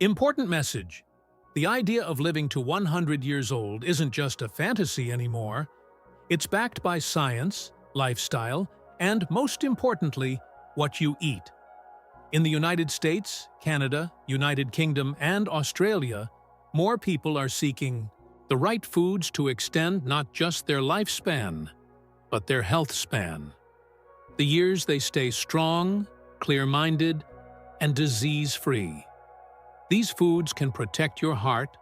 Important message. The idea of living to 100 years old isn't just a fantasy anymore. It's backed by science, lifestyle, and most importantly, what you eat. In the United States, Canada, United Kingdom, and Australia, more people are seeking the right foods to extend not just their lifespan, but their health span. The years they stay strong, clear-minded, and disease-free. These foods can protect your heart,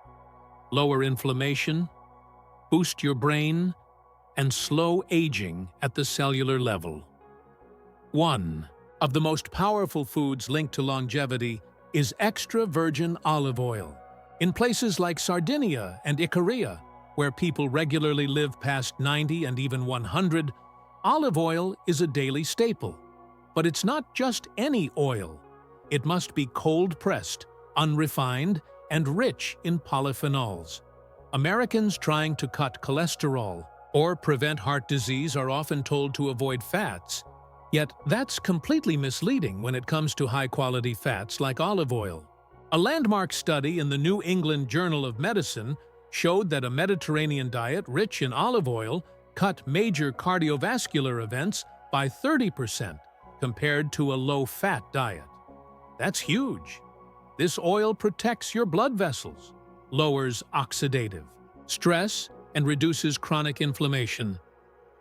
lower inflammation, boost your brain, and slow aging at the cellular level. One of the most powerful foods linked to longevity is extra virgin olive oil. In places like Sardinia and Icaria, where people regularly live past 90 and even 100, olive oil is a daily staple. But it's not just any oil. It must be cold-pressed, unrefined, and rich in polyphenols. Americans trying to cut cholesterol or prevent heart disease are often told to avoid fats. Yet that's completely misleading when it comes to high-quality fats like olive oil. A landmark study in the New England Journal of Medicine showed that a Mediterranean diet rich in olive oil cut major cardiovascular events by 30% compared to a low-fat diet. That's huge. This oil protects your blood vessels, lowers oxidative stress, and reduces chronic inflammation,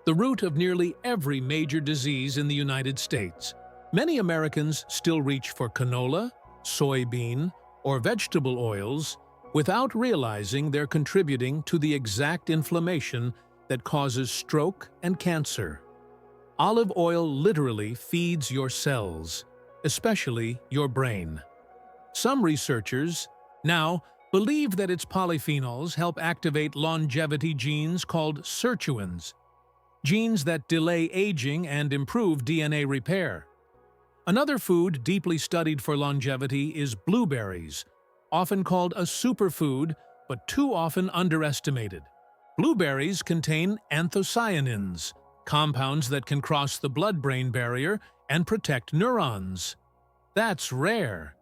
the root of nearly every major disease in the United States. Many Americans still reach for canola, soybean, or vegetable oils without realizing they're contributing to the exact inflammation that causes stroke and cancer. Olive oil literally feeds your cells, especially your brain. Some researchers now believe that its polyphenols help activate longevity genes called sirtuins, genes that delay aging and improve DNA repair. Another food deeply studied for longevity is blueberries, often called a superfood, but too often underestimated. Blueberries contain anthocyanins, compounds that can cross the blood-brain barrier and protect neurons. That's rare.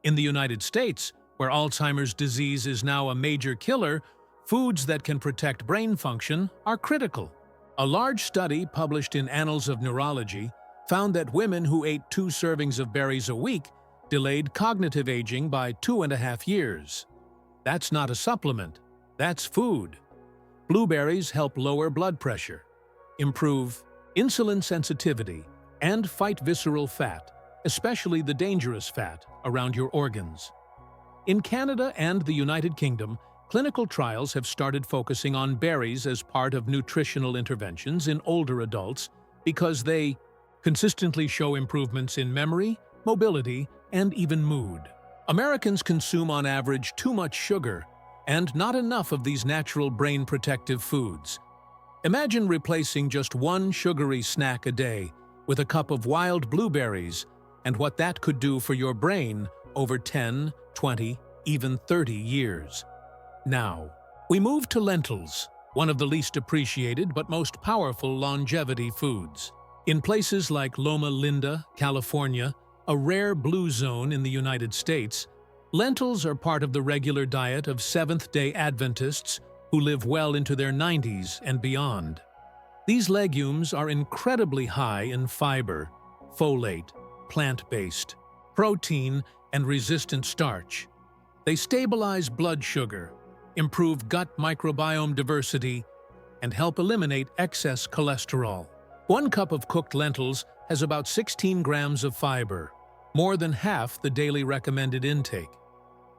In the United States, where Alzheimer's disease is now a major killer, foods that can protect brain function are critical. A large study published in Annals of Neurology found that women who ate 2 servings of berries a week delayed cognitive aging by 2.5 years. That's not a supplement, that's food. Blueberries help lower blood pressure, improve insulin sensitivity, and fight visceral fat, especially the dangerous fat around your organs. In Canada and the United Kingdom, clinical trials have started focusing on berries as part of nutritional interventions in older adults because they consistently show improvements in memory, mobility, and even mood. Americans consume on average too much sugar and not enough of these natural brain protective foods. Imagine replacing just 1 sugary snack a day with a cup of wild blueberries and what that could do for your brain over 10, 20, even 30 years. Now, we move to lentils, one of the least appreciated but most powerful longevity foods. In places like Loma Linda, California, a rare blue zone in the United States, lentils are part of the regular diet of Seventh-day Adventists who live well into their 90s and beyond. These legumes are incredibly high in fiber, folate, plant-based, protein, and resistant starch. They stabilize blood sugar, improve gut microbiome diversity, and help eliminate excess cholesterol. 1 cup of cooked lentils has about 16 grams of fiber, more than half the daily recommended intake.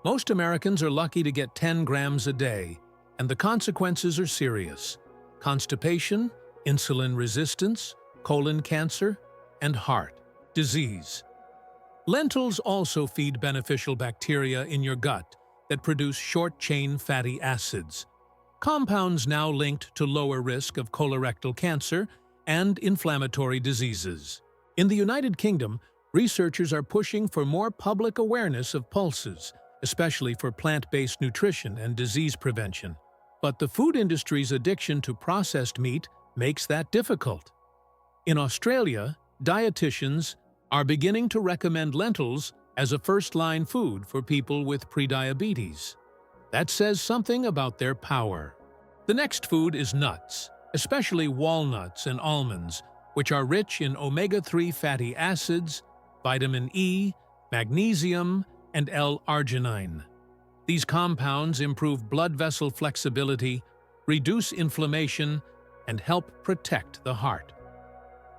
Most Americans are lucky to get 10 grams a day, and the consequences are serious: constipation, insulin resistance, colon cancer, and heart disease. Lentils also feed beneficial bacteria in your gut that produce short-chain fatty acids, compounds now linked to lower risk of colorectal cancer and inflammatory diseases. In the United Kingdom, researchers are pushing for more public awareness of pulses, especially for plant-based nutrition and disease prevention. But the food industry's addiction to processed meat makes that difficult. In Australia, dietitians are beginning to recommend lentils as a first-line food for people with prediabetes. That says something about their power. The next food is nuts, especially walnuts and almonds, which are rich in omega-3 fatty acids, vitamin E, magnesium, and L-arginine. These compounds improve blood vessel flexibility, reduce inflammation, and help protect the heart.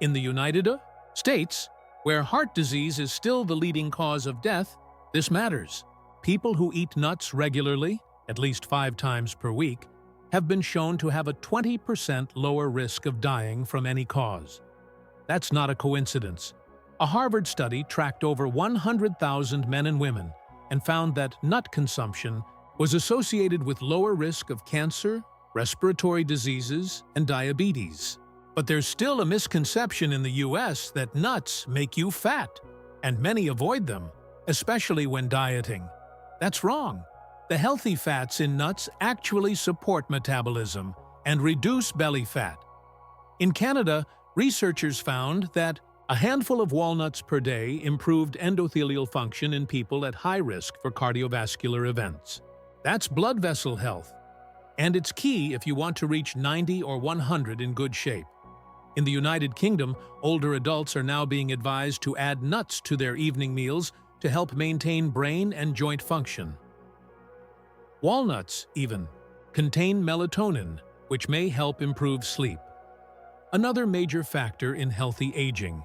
In the United States, where heart disease is still the leading cause of death, this matters. People who eat nuts regularly, at least 5 times per week, have been shown to have a 20% lower risk of dying from any cause. That's not a coincidence. A Harvard study tracked over 100,000 men and women and found that nut consumption was associated with lower risk of cancer, respiratory diseases, and diabetes. But there's still a misconception in the US that nuts make you fat, and many avoid them, especially when dieting. That's wrong. The healthy fats in nuts actually support metabolism and reduce belly fat. In Canada, researchers found that a handful of walnuts per day improved endothelial function in people at high risk for cardiovascular events. That's blood vessel health, and it's key if you want to reach 90 or 100 in good shape. In the United Kingdom, older adults are now being advised to add nuts to their evening meals to help maintain brain and joint function. Walnuts, even, contain melatonin, which may help improve sleep. Another major factor in healthy aging.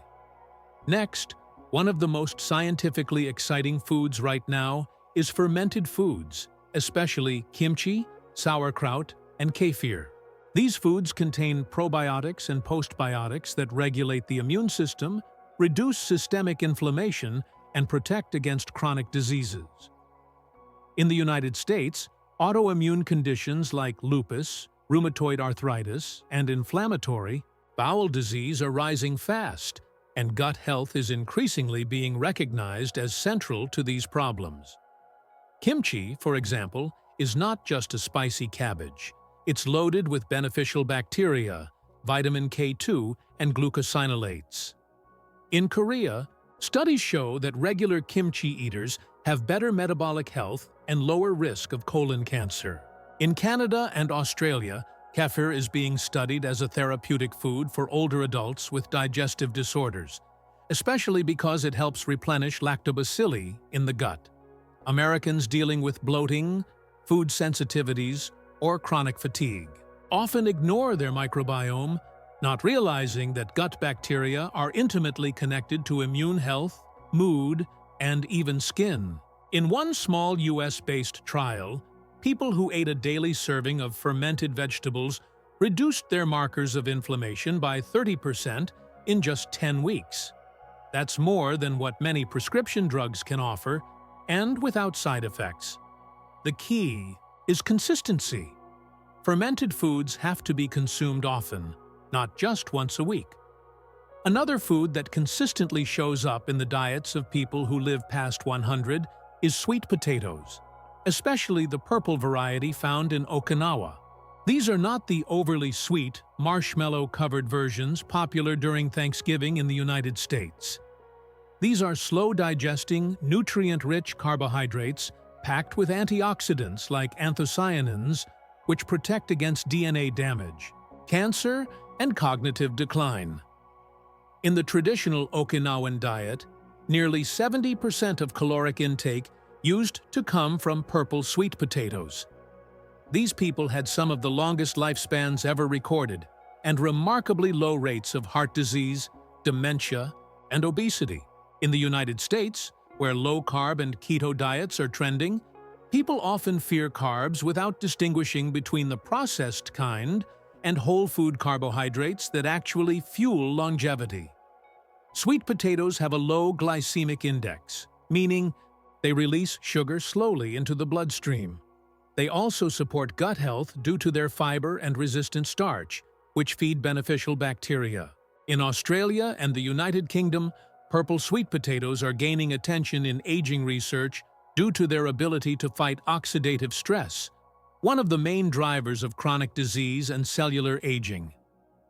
Next, one of the most scientifically exciting foods right now is fermented foods, especially kimchi, sauerkraut, and kefir. These foods contain probiotics and postbiotics that regulate the immune system, reduce systemic inflammation, and protect against chronic diseases. In the United States, autoimmune conditions like lupus, rheumatoid arthritis, and inflammatory bowel disease are rising fast, and gut health is increasingly being recognized as central to these problems. Kimchi, for example, is not just a spicy cabbage. It's loaded with beneficial bacteria, vitamin K2, and glucosinolates. In Korea, studies show that regular kimchi eaters have better metabolic health and lower risk of colon cancer. In Canada and Australia, kefir is being studied as a therapeutic food for older adults with digestive disorders, especially because it helps replenish lactobacilli in the gut. Americans dealing with bloating, food sensitivities, or chronic fatigue often ignore their microbiome, not realizing that gut bacteria are intimately connected to immune health, mood, and even skin. In one small US-based trial, people who ate a daily serving of fermented vegetables reduced their markers of inflammation by 30% in just 10 weeks. That's more than what many prescription drugs can offer, and without side effects. The key is consistency. Fermented foods have to be consumed often, not just once a week. Another food that consistently shows up in the diets of people who live past 100 is sweet potatoes, especially the purple variety found in Okinawa. These are not the overly sweet, marshmallow-covered versions popular during Thanksgiving in the United States. These are slow-digesting, nutrient-rich carbohydrates packed with antioxidants like anthocyanins, which protect against DNA damage, cancer, and cognitive decline. In the traditional Okinawan diet, nearly 70% of caloric intake used to come from purple sweet potatoes. These people had some of the longest lifespans ever recorded and remarkably low rates of heart disease, dementia, and obesity. In the United States, where low-carb and keto diets are trending, people often fear carbs without distinguishing between the processed kind and whole food carbohydrates that actually fuel longevity. Sweet potatoes have a low glycemic index, meaning they release sugar slowly into the bloodstream. They also support gut health due to their fiber and resistant starch, which feed beneficial bacteria. In Australia and the United Kingdom, purple sweet potatoes are gaining attention in aging research due to their ability to fight oxidative stress, one of the main drivers of chronic disease and cellular aging.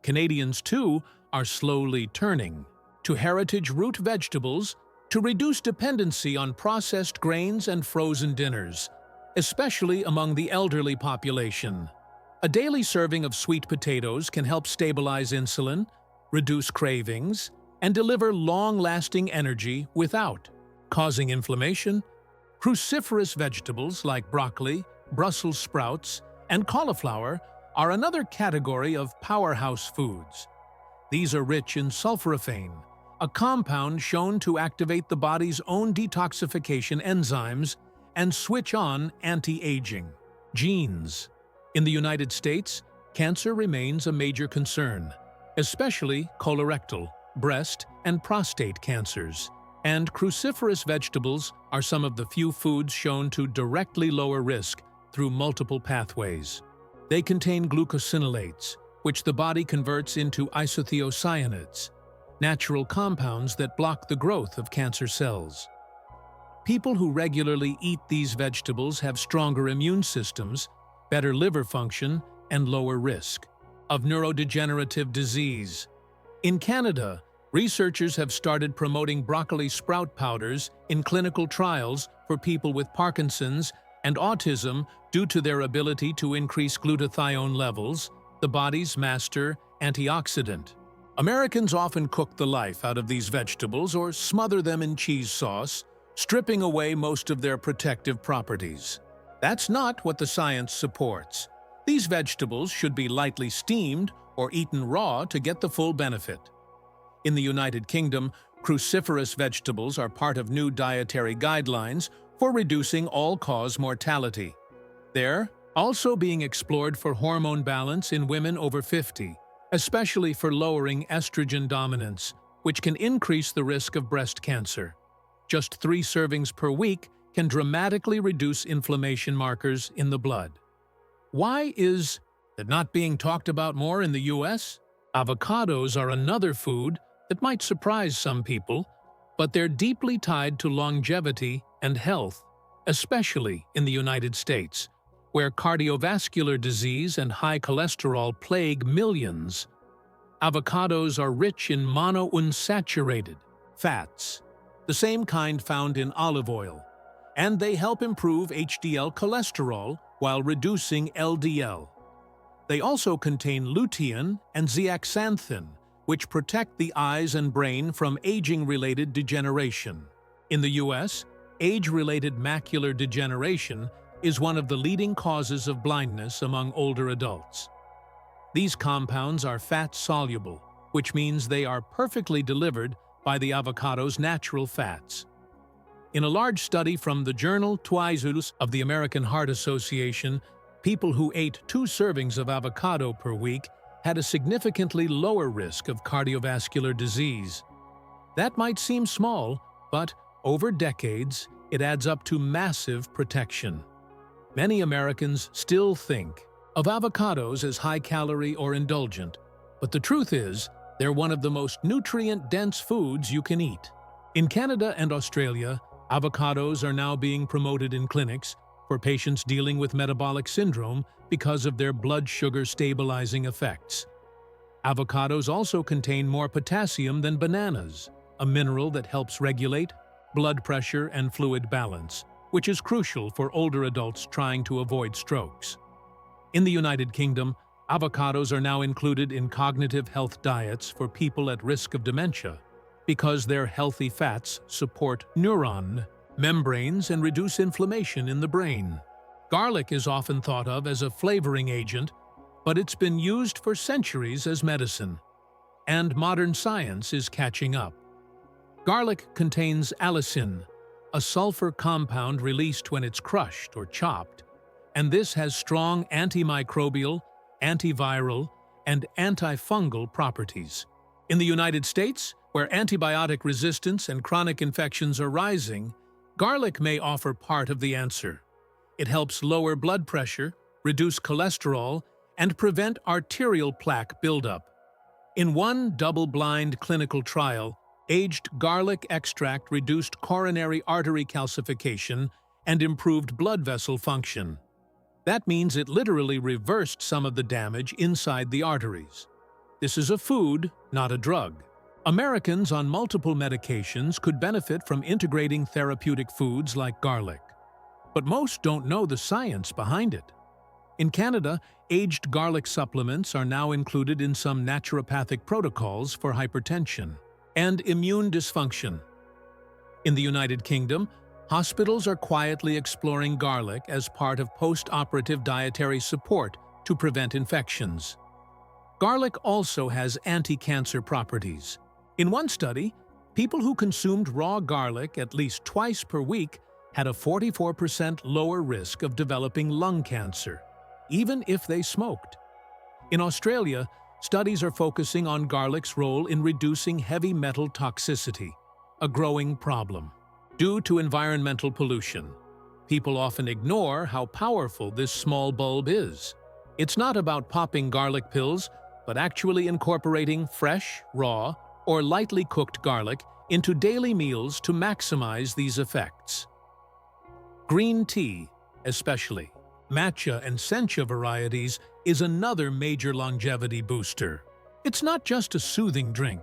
Canadians, too, are slowly turning to heritage root vegetables To reduce dependency on processed grains and frozen dinners, especially among the elderly population. A daily serving of sweet potatoes can help stabilize insulin, reduce cravings, and deliver long-lasting energy without causing inflammation. Cruciferous vegetables like broccoli, Brussels sprouts, and cauliflower are another category of powerhouse foods. These are rich in sulforaphane, a compound shown to activate the body's own detoxification enzymes and switch on anti-aging genes. In the United States, cancer remains a major concern, especially colorectal, breast, and prostate cancers. And cruciferous vegetables are some of the few foods shown to directly lower risk through multiple pathways. They contain glucosinolates, which the body converts into isothiocyanates, natural compounds that block the growth of cancer cells. People who regularly eat these vegetables have stronger immune systems, better liver function, and lower risk of neurodegenerative disease. In Canada, researchers have started promoting broccoli sprout powders in clinical trials for people with Parkinson's and autism due to their ability to increase glutathione levels, the body's master antioxidant. Americans often cook the life out of these vegetables or smother them in cheese sauce, stripping away most of their protective properties. That's not what the science supports. These vegetables should be lightly steamed or eaten raw to get the full benefit. In the United Kingdom, cruciferous vegetables are part of new dietary guidelines for reducing all-cause mortality. They're also being explored for hormone balance in women over 50, especially for lowering estrogen dominance, which can increase the risk of breast cancer. Just 3 servings per week can dramatically reduce inflammation markers in the blood. Why is it not being talked about more in the US? Avocados are another food that might surprise some people, but they're deeply tied to longevity and health, especially in the United States, where cardiovascular disease and high cholesterol plague millions. Avocados are rich in monounsaturated fats, the same kind found in olive oil, and they help improve HDL cholesterol while reducing LDL. They also contain lutein and zeaxanthin, which protect the eyes and brain from aging-related degeneration. In the US, age-related macular degeneration is one of the leading causes of blindness among older adults. These compounds are fat-soluble, which means they are perfectly delivered by the avocado's natural fats. In a large study from the journal Twizus of the American Heart Association, people who ate 2 servings of avocado per week had a significantly lower risk of cardiovascular disease. That might seem small, but over decades, it adds up to massive protection. Many Americans still think of avocados as high-calorie or indulgent, but the truth is, they're one of the most nutrient-dense foods you can eat. In Canada and Australia, avocados are now being promoted in clinics for patients dealing with metabolic syndrome because of their blood sugar stabilizing effects. Avocados also contain more potassium than bananas, a mineral that helps regulate blood pressure and fluid balance, which is crucial for older adults trying to avoid strokes. In the United Kingdom, avocados are now included in cognitive health diets for people at risk of dementia because their healthy fats support neuron membranes and reduce inflammation in the brain. Garlic is often thought of as a flavoring agent, but it's been used for centuries as medicine, and modern science is catching up. Garlic contains allicin, a sulfur compound released when it's crushed or chopped, and this has strong antimicrobial, antiviral, and antifungal properties. In the United States, where antibiotic resistance and chronic infections are rising, garlic may offer part of the answer. It helps lower blood pressure, reduce cholesterol, and prevent arterial plaque buildup. In one double-blind clinical trial, aged garlic extract reduced coronary artery calcification and improved blood vessel function. That means it literally reversed some of the damage inside the arteries. This is a food, not a drug. Americans on multiple medications could benefit from integrating therapeutic foods like garlic. But most don't know the science behind it. In Canada, aged garlic supplements are now included in some naturopathic protocols for hypertension and immune dysfunction. In the United Kingdom, hospitals are quietly exploring garlic as part of post-operative dietary support to prevent infections. Garlic also has anti-cancer properties. In one study, people who consumed raw garlic at least twice per week had a 44% lower risk of developing lung cancer, even if they smoked. In Australia, studies are focusing on garlic's role in reducing heavy metal toxicity, a growing problem. Due to environmental pollution, people often ignore how powerful this small bulb is. It's not about popping garlic pills, but actually incorporating fresh, raw, or lightly cooked garlic into daily meals to maximize these effects. Green tea, especially matcha and sencha varieties, is another major longevity booster. It's not just a soothing drink.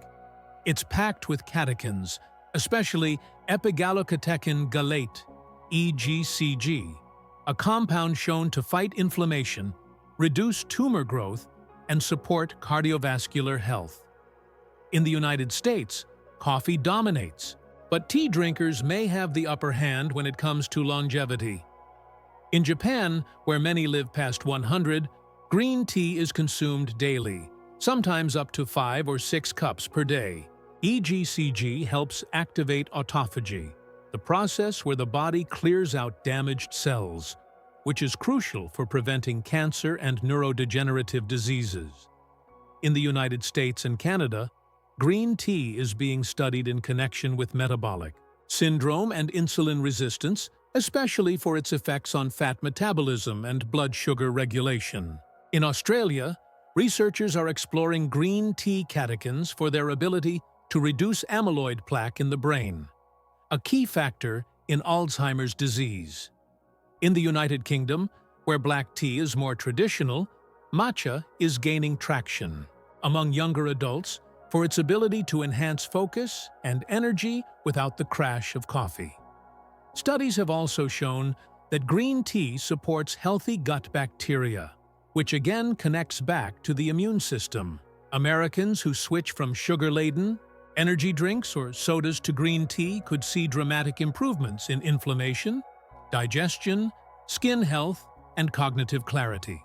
It's packed with catechins, especially epigallocatechin gallate, EGCG, a compound shown to fight inflammation, reduce tumor growth, and support cardiovascular health. In the United States, coffee dominates, but tea drinkers may have the upper hand when it comes to longevity. In Japan, where many live past 100, green tea is consumed daily, sometimes up to 5 or 6 cups per day. EGCG helps activate autophagy, the process where the body clears out damaged cells, which is crucial for preventing cancer and neurodegenerative diseases. In the United States and Canada, green tea is being studied in connection with metabolic syndrome and insulin resistance, especially for its effects on fat metabolism and blood sugar regulation. In Australia, researchers are exploring green tea catechins for their ability to reduce amyloid plaque in the brain, a key factor in Alzheimer's disease. In the United Kingdom, where black tea is more traditional, matcha is gaining traction among younger adults for its ability to enhance focus and energy without the crash of coffee. Studies have also shown that green tea supports healthy gut bacteria, which again connects back to the immune system. Americans who switch from sugar-laden energy drinks or sodas to green tea could see dramatic improvements in inflammation, digestion, skin health, and cognitive clarity.